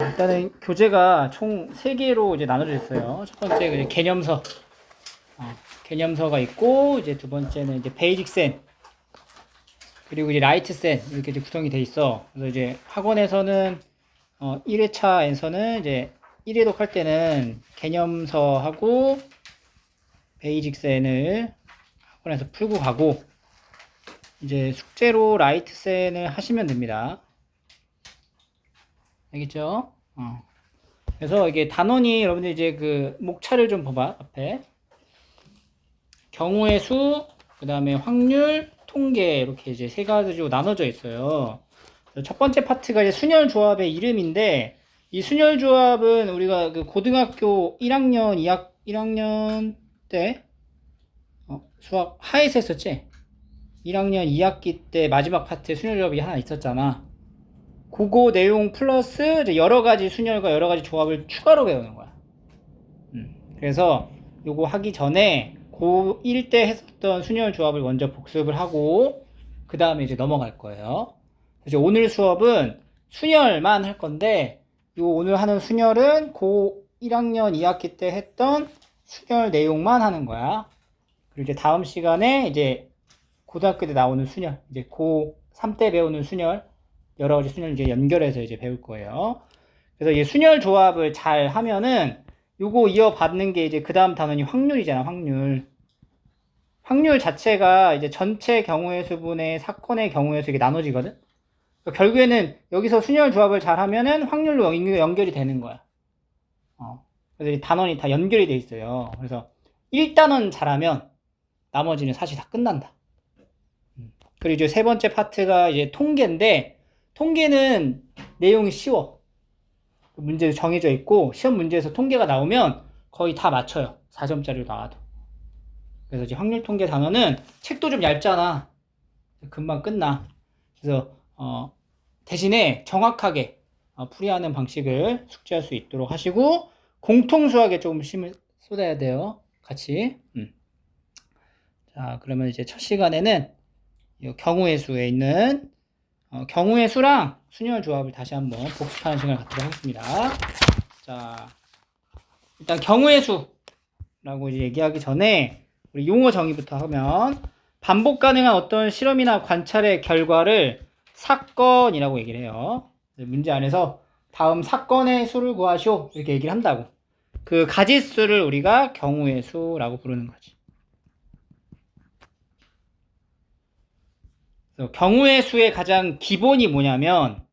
일단은 교재가 총 3개로 이제 나눠져 있어요. 첫 번째 이제 개념서. 개념서가 있고, 이제 두 번째는 이제 베이직 센. 그리고 이제 라이트 센. 이렇게 이제 구성이 돼 있어. 그래서 이제 학원에서는, 1회차에서는 이제 1회독 할 때는 개념서하고 베이직 센을 학원에서 풀고 가고, 이제 숙제로 라이트 센을 하시면 됩니다. 알겠죠? 그래서 이게 단원이 여러분들 이제 그 목차를 좀 봐봐. 앞에 경우의 수, 그 다음에 확률, 통계 이렇게 이제 세 가지로 나눠져 있어요. 첫 번째 파트가 이제 순열 조합의 이름인데, 이 순열 조합은 우리가 그 고등학교 1학년 1학년 때 수학 하에서 했었지? 1학년 2학기 때 마지막 파트에 순열 조합이 하나 있었잖아. 그거 내용 플러스 이제 여러 가지 순열과 여러 가지 조합을 추가로 배우는 거야. 그래서 요거 하기 전에 고1 때 했었던 순열 조합을 먼저 복습을 하고 그 다음에 이제 넘어갈 거예요. 그래서 오늘 수업은 순열만 할 건데 요 오늘 하는 순열은 고 1학년 2학기 때 했던 순열 내용만 하는 거야. 그리고 이제 다음 시간에 이제 고등학교 때 나오는 순열, 이제 고3 때 배우는 순열, 여러 가지 순열 이제 연결해서 이제 배울 거예요. 그래서 이 순열 조합을 잘 하면은 요거 이어받는 게 이제 그 다음 단원이 확률이잖아, 확률. 확률 자체가 이제 전체 경우의 수분의 사건의 경우의 수 이게 나눠지거든? 그러니까 결국에는 여기서 순열 조합을 잘 하면은 확률로 연결이 되는 거야. 그래서 이 단원이 다 연결이 돼 있어요. 그래서 1단원 잘하면 나머지는 사실 다 끝난다. 그리고 이제 세 번째 파트가 이제 통계인데, 통계는 내용이 쉬워. 문제도 정해져 있고, 시험 문제에서 통계가 나오면 거의 다 맞춰요. 4점짜리로 나와도. 그래서 이제 확률 통계 단원은 책도 좀 얇잖아. 금방 끝나. 그래서, 대신에 정확하게 풀이하는 방식을 숙지할 수 있도록 하시고, 공통수학에 조금 힘을 쏟아야 돼요. 같이. 자, 그러면 이제 첫 시간에는 경우의 수에 있는 경우의 수랑 순열 조합을 다시 한번 복습하는 시간을 갖도록 하겠습니다. 자, 일단 경우의 수라고 이제 얘기하기 전에 우리 용어 정의부터 하면 반복 가능한 어떤 실험이나 관찰의 결과를 사건이라고 얘기를 해요. 문제 안에서 다음 사건의 수를 구하시오 이렇게 얘기를 한다고. 그 가지수를 우리가 경우의 수라고 부르는 거지. 경우의 수의 가장 기본이 뭐냐면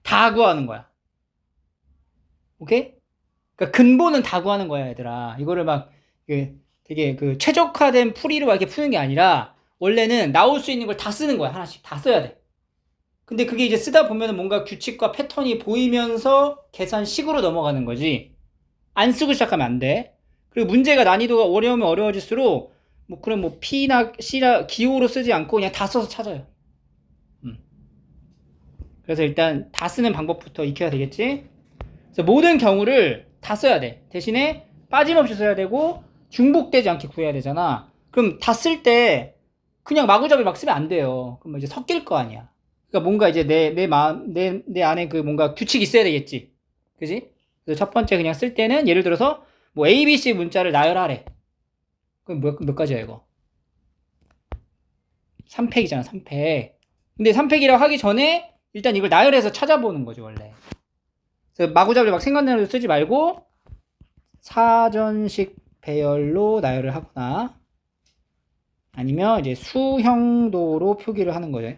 다 구하는 거야. 오케이? 그러니까 근본은 다 구하는 거야, 얘들아. 이거를 막 되게 그 최적화된 풀이로 이렇게 푸는 게 아니라 원래는 나올 수 있는 걸 다 쓰는 거야. 하나씩 다 써야 돼. 근데 그게 이제 쓰다 보면 뭔가 규칙과 패턴이 보이면서 계산식으로 넘어가는 거지. 안 쓰고 시작하면 안 돼. 그리고 문제가 난이도가 어려우면 어려워질수록 그럼 P나 C라 기호로 쓰지 않고 그냥 다 써서 찾아요. 그래서 일단 다 쓰는 방법부터 익혀야 되겠지. 그래서 모든 경우를 다 써야 돼. 대신에 빠짐없이 써야 되고 중복되지 않게 구해야 되잖아. 그럼 다 쓸 때 그냥 마구잡이 막 쓰면 안 돼요. 그럼 이제 섞일 거 아니야. 그러니까 뭔가 이제 내 안에 그 뭔가 규칙이 있어야 되겠지. 그지? 그래서 첫 번째 그냥 쓸 때는 예를 들어서 A, B, C 문자를 나열하래. 그럼 몇 가지야 이거? 3팩이잖아, 3팩. 근데 3팩이라고 하기 전에 일단 이걸 나열해서 찾아보는 거지, 원래. 그래서 마구잡이 막 생각나는 대로 쓰지 말고 사전식 배열로 나열을 하거나 아니면 이제 수형도로 표기를 하는 거죠.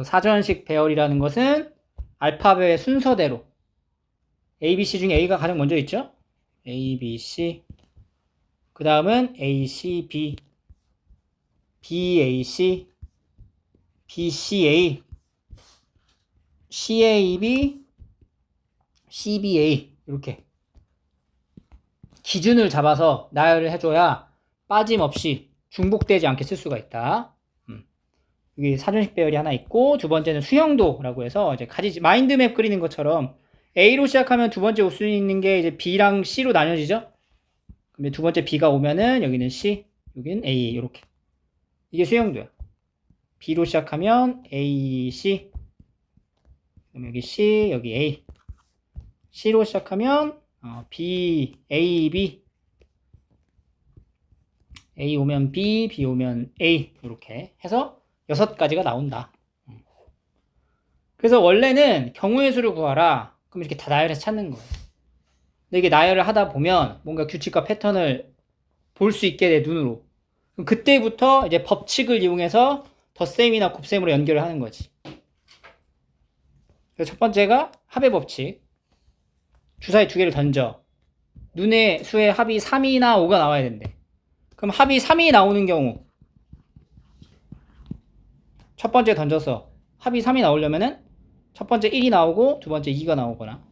사전식 배열이라는 것은 알파벳의 순서대로 A, B, C 중에 A가 가장 먼저 있죠? A, B, C. 그 다음은 A, C, B, B, A, C, B, C, A, C, A, B, C, B, A 이렇게 기준을 잡아서 나열을 해줘야 빠짐없이 중복되지 않게 쓸 수가 있다. 여기 사전식 배열이 하나 있고 두 번째는 수형도라고 해서 이제 마인드맵 그리는 것처럼 A로 시작하면 두 번째 올 수 있는 게 이제 B랑 C로 나뉘어지죠. 근데 두 번째 B가 오면은 여기는 C, 여기는 A 이렇게 이게 수형도야. B로 시작하면 A, C, 그럼 여기 C, 여기 A. C로 시작하면 B, A, B. A 오면 B, B 오면 A 이렇게 해서 6가지가 나온다. 그래서 원래는 경우의 수를 구하라. 그럼 이렇게 다 나열해서 찾는 거예요. 근데 이게 나열을 하다 보면 뭔가 규칙과 패턴을 볼 수 있게 돼, 눈으로. 그럼 그때부터 이제 법칙을 이용해서 덧셈이나 곱셈으로 연결을 하는 거지. 그래서 첫 번째가 합의 법칙. 주사위 2개를 던져. 눈의 수의 합이 3이나 5가 나와야 된대. 그럼 합이 3이 나오는 경우 첫 번째 던져서 합이 3이 나오려면은 첫 번째 1이 나오고 두 번째 2가 나오거나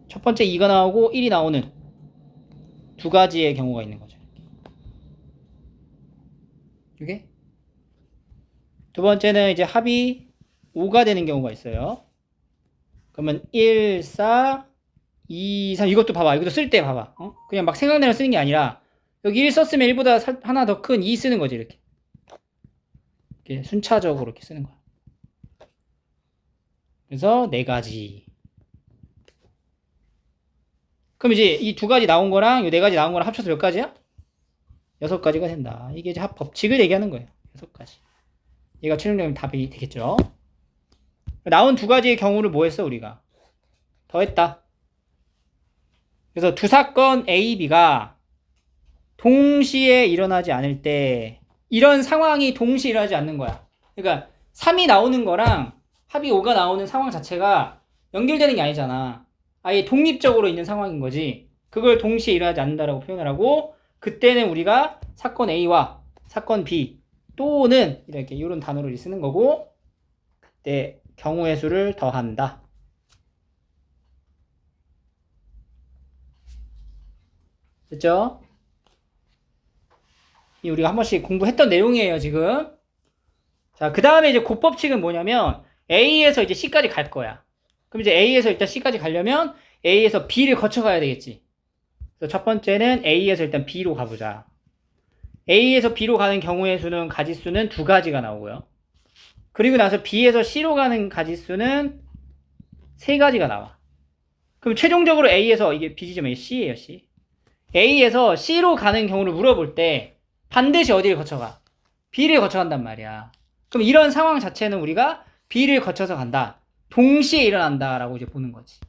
첫 번째 2가 나오고 1이 나오는 두 가지의 경우가 있는 거죠. 이게 두 번째는 이제 합이 5가 되는 경우가 있어요. 그러면 1, 4, 2, 3 이것도 봐봐. 이것도 쓸 때 봐봐. 그냥 막 생각나면 쓰는 게 아니라 여기 1 썼으면 1보다 하나 더 큰 2 쓰는 거지. 이렇게 순차적으로 이렇게 쓰는 거야. 그래서 4가지. 그럼 이제 이 2가지 나온 거랑 이 4가지 나온 거랑 합쳐서 몇 가지야? 6가지가 된다. 이게 이제 합 법칙을 얘기하는 거예요. 6가지. 얘가 최종적인 답이 되겠죠. 나온 2가지의 경우를 뭐 했어, 우리가? 더했다. 그래서 두 사건 A, B가 동시에 일어나지 않을 때 이런 상황이 동시에 일어나지 않는 거야. 그러니까 3이 나오는 거랑 합이 5가 나오는 상황 자체가 연결되는 게 아니잖아. 아예 독립적으로 있는 상황인 거지. 그걸 동시에 일어나지 않는다라고 표현을 하고 그때는 우리가 사건 A와 사건 B 또는 이렇게 이런 단어를 쓰는 거고 그때 경우의 수를 더한다. 됐죠? 이 우리가 한 번씩 공부했던 내용이에요, 지금. 자, 그 다음에 이제 곱법칙은 뭐냐면 A에서 이제 C까지 갈 거야. 그럼 이제 A에서 일단 C까지 가려면 A에서 B를 거쳐가야 되겠지. 그래서 첫 번째는 A에서 일단 B로 가보자. A에서 B로 가는 경우의 수는 가지수는 2가지가 나오고요. 그리고 나서 B에서 C로 가는 가지수는 3가지가 나와. 그럼 최종적으로 A에서 이게 B 지점이 C예요, C. A에서 C로 가는 경우를 물어볼 때 반드시 어디를 거쳐가? B를 거쳐간단 말이야. 그럼 이런 상황 자체는 우리가 B를 거쳐서 간다. 동시에 일어난다라고 이제 보는 거지.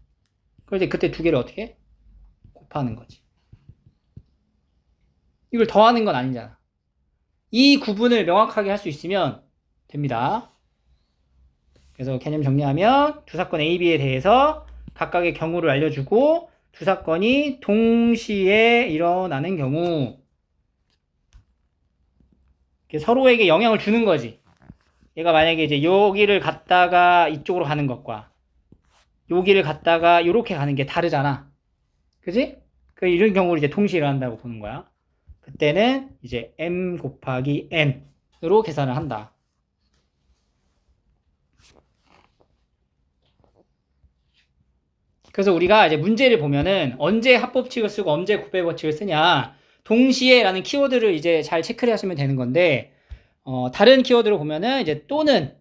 그런데 그때 2개를 어떻게 해? 곱하는 거지. 이걸 더하는 건 아니잖아. 이 구분을 명확하게 할 수 있으면 됩니다. 그래서 개념 정리하면 두 사건 A, B에 대해서 각각의 경우를 알려주고 두 사건이 동시에 일어나는 경우 서로에게 영향을 주는 거지. 얘가 만약에 이제 여기를 갔다가 이쪽으로 가는 것과 여기를 갔다가 이렇게 가는 게 다르잖아. 그지? 이런 경우를 이제 동시에 일어난다고 보는 거야. 그때는 이제 m 곱하기 n으로 계산을 한다. 그래서 우리가 이제 문제를 보면은 언제 합법칙을 쓰고 언제 곱배법칙을 쓰냐 동시에 라는 키워드를 이제 잘 체크를 하시면 되는 건데 다른 키워드로 보면은 이제 또는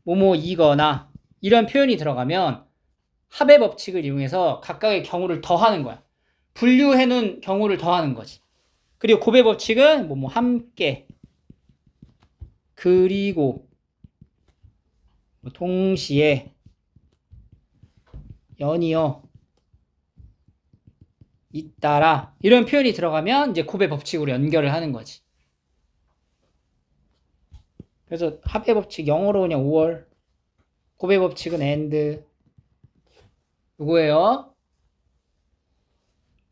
뭐뭐이거나 이런 표현이 들어가면 합의 법칙을 이용해서 각각의 경우를 더하는 거야. 분류해 놓은 경우를 더하는 거지. 그리고 곱의 법칙은 뭐 함께 그리고 동시에 연이어 잇따라 이런 표현이 들어가면 이제 곱의 법칙으로 연결을 하는 거지. 그래서 합의 법칙 영어로 그냥 5월 곱의 법칙은 and 이거예요.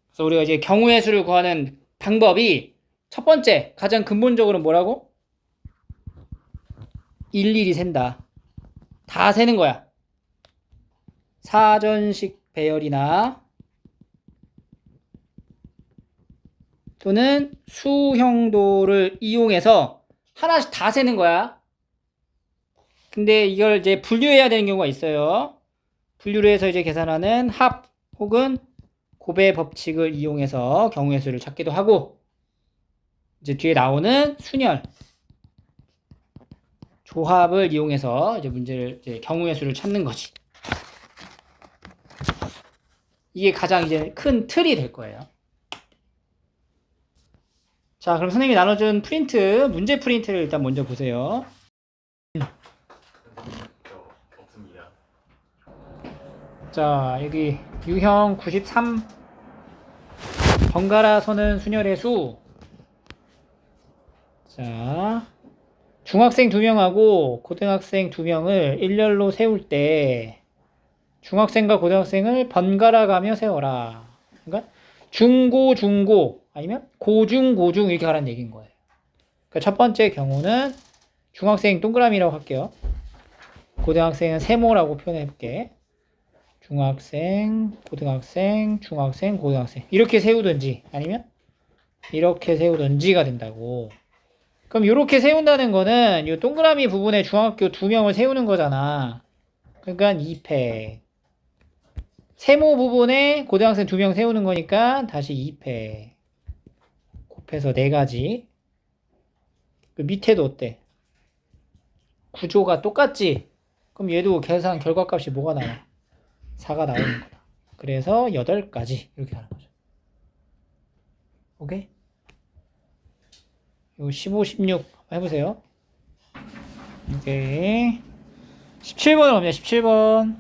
그래서 우리가 이제 경우의 수를 구하는 방법이 첫 번째 가장 근본적으로 뭐라고? 일일이 센다. 다 세는 거야. 사전식 배열이나 또는 수형도를 이용해서 하나씩 다 세는 거야. 근데 이걸 이제 분류해야 되는 경우가 있어요. 분류를 해서 이제 계산하는 합 혹은 곱의 법칙을 이용해서 경우의 수를 찾기도 하고 이제 뒤에 나오는 순열 조합을 이용해서 이제 문제를 이제 경우의 수를 찾는 거지. 이게 가장 이제 큰 틀이 될 거예요. 자, 그럼 선생님이 나눠준 프린트, 문제 프린트를 일단 먼저 보세요. 없습니다. 자, 여기 유형 93 번갈아 서는 순열의 수. 자, 중학생 2명하고 고등학생 2명을 일렬로 세울 때 중학생과 고등학생을 번갈아 가며 세워라. 그러니까 중고 중고 아니면 고중 고중 이렇게 하라는 얘기인 거예요. 그러니까 첫 번째 경우는 중학생 동그라미라고 할게요. 고등학생은 세모라고 표현해 볼게. 중학생, 고등학생, 중학생, 고등학생 이렇게 세우든지 아니면 이렇게 세우든지가 된다고. 그럼 이렇게 세운다는 거는 이 동그라미 부분에 중학교 2명을 세우는 거잖아. 그러니까 2패. 세모 부분에 고등학생 2명 세우는 거니까 다시 2패. 곱해서 4가지. 그 밑에도 어때? 구조가 똑같지? 그럼 얘도 계산 결과값이 뭐가 나와? 4가 나오는 거다. 그래서 8가지 이렇게 하는 거죠. 오케이? 이거 15, 16 해보세요. 오케이. 17번을 봅니다. 17번.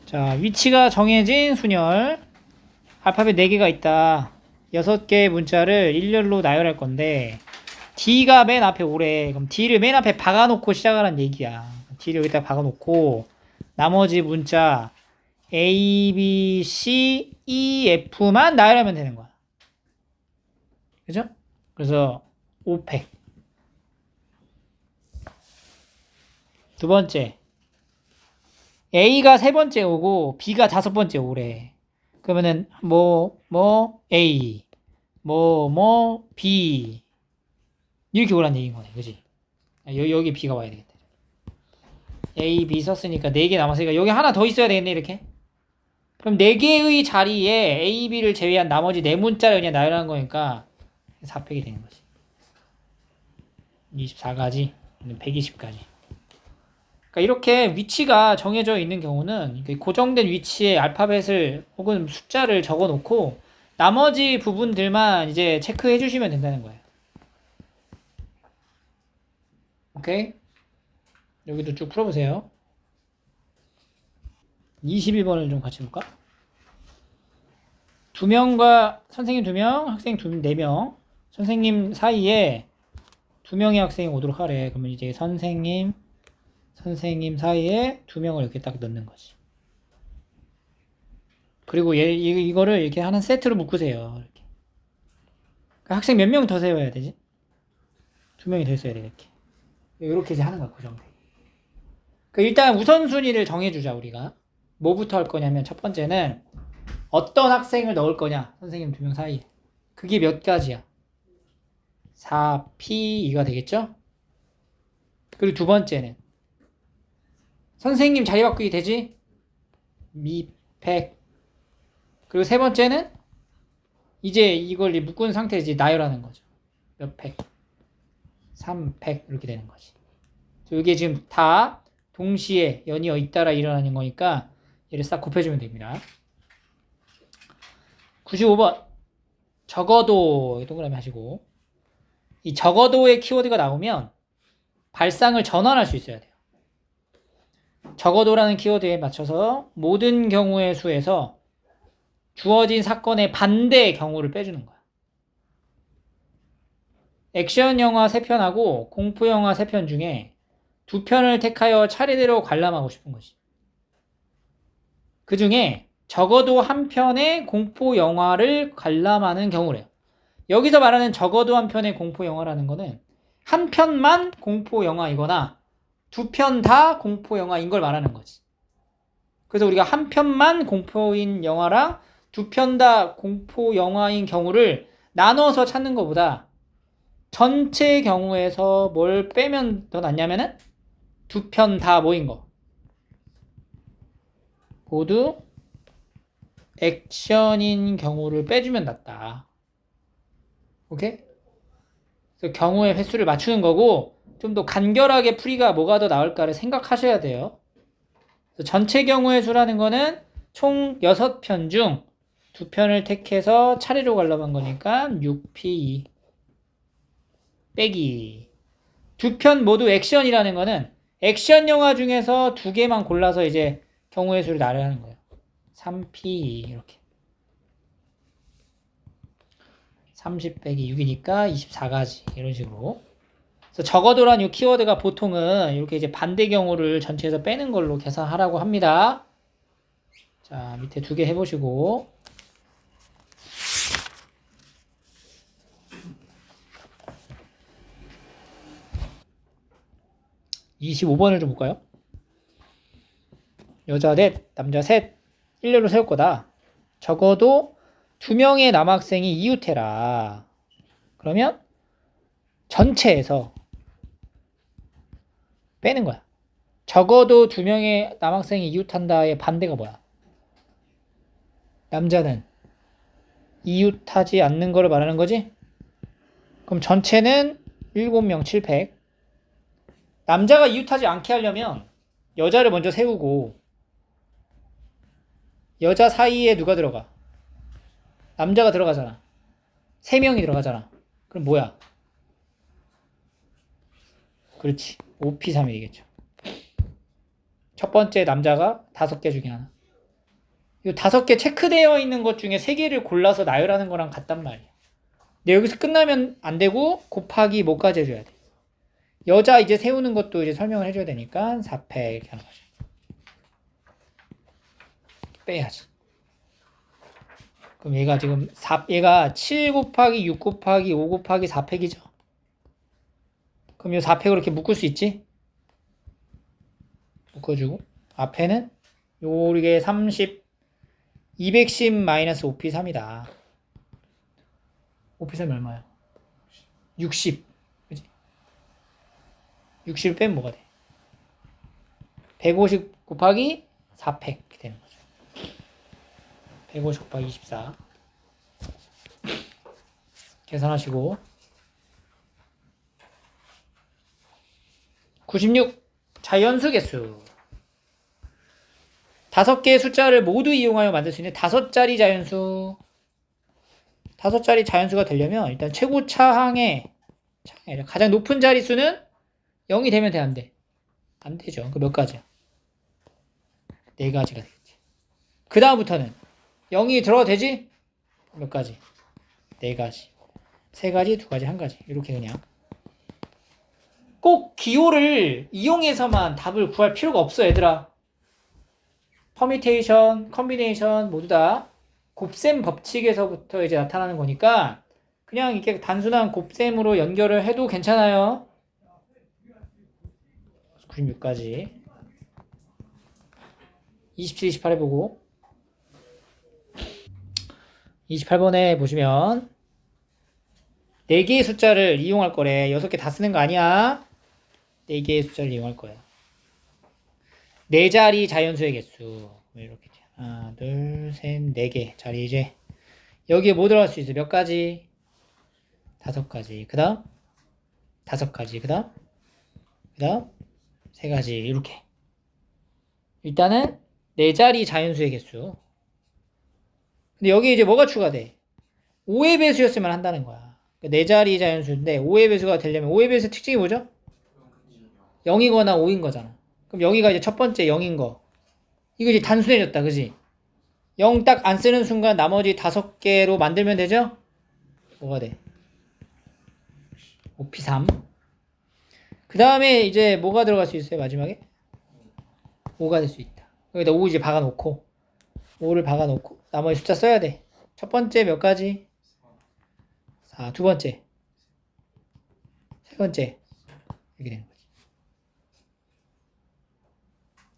자, 위치가 정해진 순열. 알파벳 4개가 있다. 6개의 문자를 일렬로 나열할 건데 D가 맨 앞에 오래. 그럼 D를 맨 앞에 박아놓고 시작하라는 얘기야. D를 여기다 박아놓고 나머지 문자 A, B, C, E, F만 나열하면 되는 거야. 그죠? 그래서 5팩. 두 번째. A가 3번째 오고 B가 5번째 오래. 그러면은 A, B 이렇게 오라는 얘기인 거네. 그지? 여기 B가 와야 되겠다. A, B 썼으니까 4개 남았으니까 여기 하나 더 있어야 되겠네. 이렇게. 그럼 4개의 자리에 A, B를 제외한 나머지 4문자를 그냥 나열하는 거니까 4팩이 되는 거지. 24가지, 120가지. 그러니까 이렇게 위치가 정해져 있는 경우는 고정된 위치에 알파벳을 혹은 숫자를 적어 놓고 나머지 부분들만 이제 체크해 주시면 된다는 거예요. 오케이? 여기도 쭉 풀어보세요. 21번을 좀 같이 볼까? 2명과 선생님 2명, 학생 4명, 선생님 사이에 2명의 학생이 오도록 하래. 그러면 이제 선생님 사이에 2명을 이렇게 딱 넣는 거지. 그리고 이거를 이렇게 하는 세트로 묶으세요. 이렇게. 그러니까 학생 몇 명 더 세워야 되지? 2명이 더 있어야 돼, 이렇게. 이렇게 이제 하는 거야, 고정돼. 그러니까 일단 우선순위를 정해주자, 우리가. 뭐부터 할 거냐면, 첫 번째는 어떤 학생을 넣을 거냐, 선생님 2명 사이에. 그게 몇 가지야? 4P2가 되겠죠? 그리고 두 번째는 선생님 자리 바꾸기 되지? 미팩. 그리고 세 번째는 이제 이걸 묶은 상태에서 이제 나열하는 거죠. 몇 팩? 3팩 이렇게 되는 거지. 이게 지금 다 동시에 연이어 잇따라 일어나는 거니까 얘를 싹 곱해주면 됩니다. 95번 적어도 동그라미 하시고 이 적어도의 키워드가 나오면 발상을 전환할 수 있어야 돼요. 적어도라는 키워드에 맞춰서 모든 경우의 수에서 주어진 사건의 반대의 경우를 빼주는 거야. 액션 영화 3편하고 공포 영화 3편 중에 2편을 택하여 차례대로 관람하고 싶은 거지. 그 중에 적어도 한 편의 공포 영화를 관람하는 경우래요. 여기서 말하는 적어도 한 편의 공포 영화라는 거는 한 편만 공포 영화이거나 2편 다 공포 영화인 걸 말하는 거지. 그래서 우리가 한 편만 공포인 영화랑 2편 다 공포 영화인 경우를 나눠서 찾는 것보다 전체 경우에서 뭘 빼면 더 낫냐면은 2편 다 모인 거. 모두 액션인 경우를 빼주면 낫다. 오케이? 그래서 경우의 횟수를 맞추는 거고 좀 더 간결하게 풀이가 뭐가 더 나을까를 생각하셔야 돼요. 전체 경우의 수라는 거는 총 6편 중 2편을 택해서 차례로 관람한 거니까 6p 빼기 2편 모두 액션이라는 거는 액션 영화 중에서 2개만 골라서 이제 경우의 수를 나열하는 거예요. 3p 이렇게 30 빼기 6이니까 24가지 이런 식으로. 그래서 적어도란 이 키워드가 보통은 이렇게 이제 반대 경우를 전체에서 빼는 걸로 계산하라고 합니다. 자, 밑에 2개 해보시고. (25번을) 좀 볼까요? 여자 넷, 남자 셋, 일렬로 세울 거다. 적어도 2명의 남학생이 이웃해라. 그러면 전체에서 빼는 거야. 적어도 2명의 남학생이 이웃한다의 반대가 뭐야? 남자는 이웃하지 않는 거를 말하는 거지? 그럼 전체는 7명 700. 남자가 이웃하지 않게 하려면 여자를 먼저 세우고 여자 사이에 누가 들어가? 남자가 들어가잖아. 3명이 들어가잖아. 그럼 뭐야? 그렇지. 5p3이 되겠죠. 첫 번째 남자가 5개 중에 하나. 이 5개 체크되어 있는 것 중에 3개를 골라서 나열하는 거랑 같단 말이야. 근데 여기서 끝나면 안 되고 곱하기 뭐까지 해줘야 돼. 여자 이제 세우는 것도 이제 설명을 해줘야 되니까 4패 이렇게 하는 거죠. 빼야지. 그럼 얘가 지금 얘가 7 곱하기 6 곱하기 5 곱하기 4팩이죠. 그럼 이 4팩을 이렇게 묶을 수 있지? 묶어주고 앞에는 요게 30 210 마이너스 5p3이다. 5p3이 얼마야? 60. 그치? 60을 빼면 뭐가 돼? 150 곱하기 4팩 이렇게 되는 거죠. 150 곱하기 24 계산하시고 96 자연수 개수 5개의 숫자를 모두 이용하여 만들 수 있는 5자리 자연수. 5자리 자연수가 되려면 일단 최고 차항의 가장 높은 자릿수는 0이 되면 돼, 안 돼? 안 되죠. 그 몇 가지야? 4가지가 되겠지. 그 다음부터는 0이 들어가도 되지? 몇 가지? 4가지. 3가지, 2가지, 1가지. 이렇게 그냥. 꼭 기호를 이용해서만 답을 구할 필요가 없어, 얘들아. 퍼미테이션, 컨비네이션 모두 다 곱셈 법칙에서부터 이제 나타나는 거니까 그냥 이렇게 단순한 곱셈으로 연결을 해도 괜찮아요. 96까지 27, 28 해보고 28번에 보시면 4개의 숫자를 이용할 거래. 6개 다 쓰는 거 아니야. 4개의 숫자를 이용할 거야. 4자리 자연수의 개수 이렇게 하나, 둘, 셋, 4개 자리. 이제 여기에 뭐 들어갈 수 있어? 몇 가지? 5가지. 그 다음 5가지. 그 다음 3가지. 이렇게 일단은 4자리 자연수의 개수. 근데 여기 이제 뭐가 추가돼? 5의 배수였으면 한다는 거야. 4자리 자연수인데 5의 배수가 되려면 5의 배수의 특징이 뭐죠? 0이거나 5인 거잖아. 그럼 여기가 이제 첫 번째 0인 거. 이거 이제 단순해졌다, 그지? 0 딱 안 쓰는 순간 나머지 5개로 만들면 되죠? 뭐가 돼? 5p3. 그 다음에 이제 뭐가 들어갈 수 있어요, 마지막에? 5가 될 수 있다. 여기다 5 이제 박아놓고, 5를 박아놓고, 나머지 숫자 써야 돼. 첫 번째 몇 가지? 4. 두 번째. 세 번째. 이렇게 되는 거지.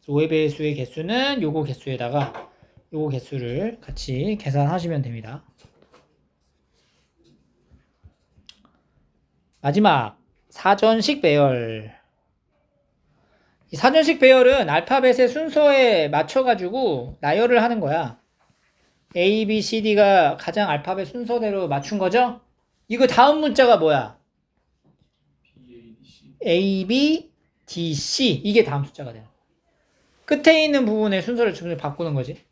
5의 배수의 개수는 요거 개수에다가 요거 개수를 같이 계산하시면 됩니다. 마지막 사전식 배열. 이 사전식 배열은 알파벳의 순서에 맞춰가지고 나열을 하는 거야. A, B, C, D가 가장 알파벳 순서대로 맞춘 거죠? 이거 다음 문자가 뭐야? A, B, D, C 이게 다음 숫자가 돼요. 끝에 있는 부분의 순서를 좀 바꾸는 거지.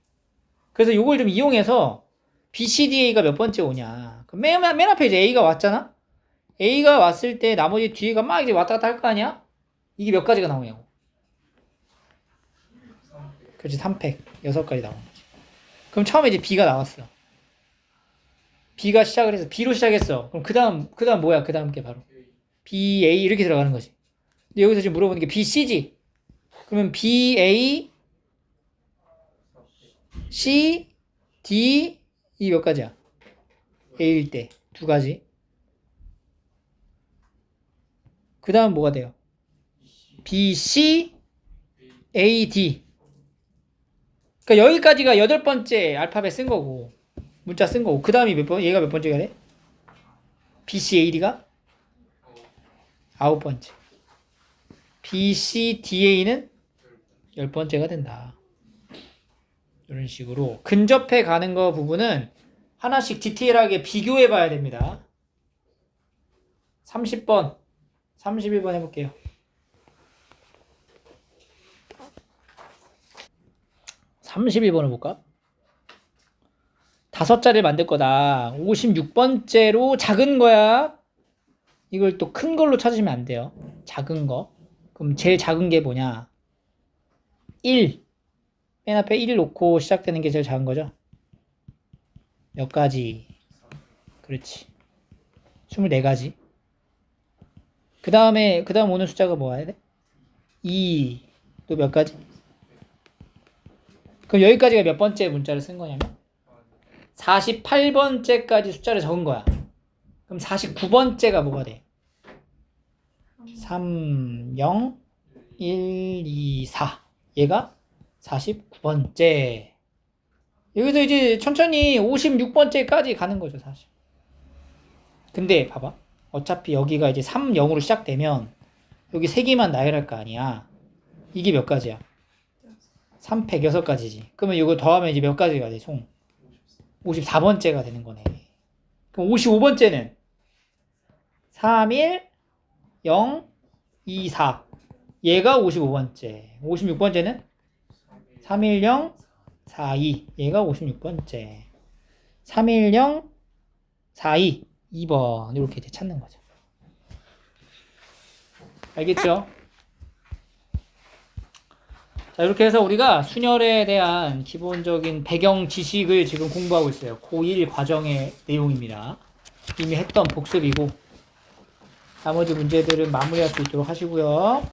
그래서 이걸 좀 이용해서 B, C, D, A가 몇 번째 오냐. 맨 앞에 이제 A가 왔잖아? A가 왔을 때 나머지 뒤가 막 이제 왔다 갔다 할 거 아니야? 이게 몇 가지가 나오냐고. 그렇지, 3팩. 6가지 나오는 거지. 그럼 처음에 이제 B가 나왔어. B가 시작을 해서 B로 시작했어. 그럼 그 다음 뭐야? 그 다음 게 바로 B, A 이렇게 들어가는 거지. 근데 여기서 지금 물어보는 게 B, C지. 그러면 B, A, C, D 이 몇 가지야? A일 때 2가지. 그 다음 뭐가 돼요? B, C, A, D. 그러니까 여기까지가 8번째 알파벳 쓴 거고 문자 쓴 거고 그 다음이 몇 번? 얘가 몇 번째가 돼? B, C, A, D가 9번째. B, C, D, A는 10번째가 된다. 이런 식으로 근접해 가는 거 부분은 하나씩 디테일하게 비교해 봐야 됩니다. 30번, 31번 해볼게요. 31번 해볼까? 5자리를 만들 거다. 56번째로 작은 거야. 이걸 또 큰 걸로 찾으시면 안 돼요. 작은 거. 그럼 제일 작은 게 뭐냐? 1. 맨 앞에 1 놓고 시작되는 게 제일 작은 거죠. 몇 가지? 그렇지. 24가지. 그 다음 오는 숫자가 뭐야 돼? 2. 또 몇 가지? 그럼 여기까지가 몇 번째 문자를 쓴 거냐면 48번째까지 숫자를 적은 거야. 그럼 49번째가 뭐가 돼? 3, 0, 1, 2, 4. 얘가 49번째. 여기서 이제 천천히 56번째까지 가는 거죠, 사실. 근데 봐봐. 어차피 여기가 이제 3, 0으로 시작되면 여기 3개만 나열할 거 아니야. 이게 몇 가지야? 3팩 6가지지. 그러면 이거 더하면 이제 몇 가지가 돼, 총? 54번째가 되는 거네. 그럼 55번째는 3, 1, 0, 2, 4. 얘가 55번째. 56번째는 3, 1, 0, 4, 2. 얘가 56번째. 3, 1, 0, 4, 2. 2번. 이렇게 이제 찾는 거죠. 알겠죠? 자, 이렇게 해서 우리가 순열에 대한 기본적인 배경 지식을 지금 공부하고 있어요. 고1 과정의 내용입니다. 이미 했던 복습이고 나머지 문제들은 마무리할 수 있도록 하시고요.